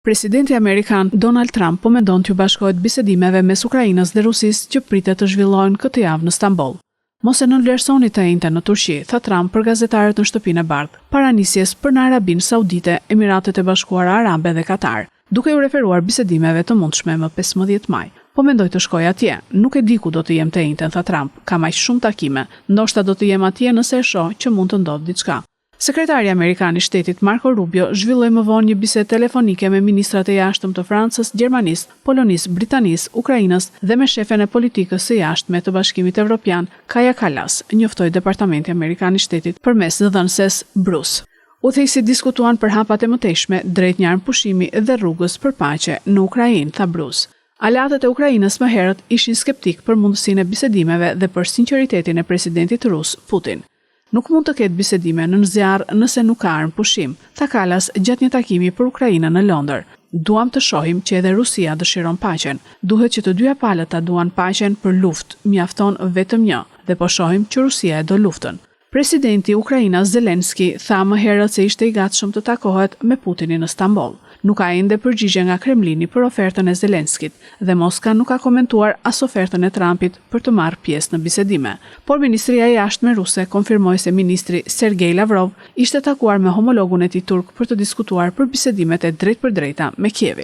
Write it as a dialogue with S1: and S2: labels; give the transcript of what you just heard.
S1: Presidenti Amerikan Donald Trump po mendon t'ju bashkohet bisedimeve mes Ukrainës dhe Rusisë që pritet të zhvillohen këtë javë në Stamboll. Mos e nënvlerësoni të njëjtën në Turqi, tha Trump për gazetarët në Shtëpinë e Bardhë, para nisjes për në Arabinë Saudite, Emiratet e Bashkuara Arabe dhe Katar, duke u referuar bisedimeve të mundshme më 15 maj. Po mendoj të shkoj atje, nuk e di ku do të jem të njëjtën, tha Trump, kam aq shumë takime, ndoshta do të jem atje nëse e shoh që mund të ndodhë diçka. Sekretari Amerikan i Shtetit Marco Rubio zhvilloi më vonë një bisedë telefonike me ministrat e jashtëm të Francës, Gjermanisë, Polonisë, Britanisë, Ukrainës dhe me shefen e politikës së jashtme të Bashkimit Evropian, Kaja Kallas, njoftoi Departamenti Amerikan i Shtetit përmes dhënëses Bruce. Udhëheqësit diskutuan për hapat e mëtejshme drejt një armëpushimi dhe rrugës për paqe në Ukrainë, tha Bruce. Aleatët e Ukrainës më herët ishin skeptik për mundësinë e bisedimeve dhe për sinqeritetin e presidentit rus Putin. Nuk mund të ketë bisedime në zjarr nëse nuk ka armëpushim, tha Kallas gjatë një takimi për Ukrainën në Londër. Duam të shohim që edhe Rusia dëshiron paqen. Duhet që të dyja palëta duan paqen për luftë, mjafton vetëm një, dhe po shohim që Rusia e do luftën. Presidenti i Ukrainës Zelenski tha më herët se ishte i gatshëm të takohet me Putinin në Stamboll. Nuk ka ende përgjigje nga Kremlini për ofertën e Zelenskit dhe Moska nuk ka komentuar as ofertën e Trumpit për të marrë pjesë në bisedime. Por Ministria e Jashtme ruse konfirmoi se ministri Sergej Lavrov ishte takuar me homologun e tij turk për të diskutuar për bisedimet e drejtpërdrejta me Kievin.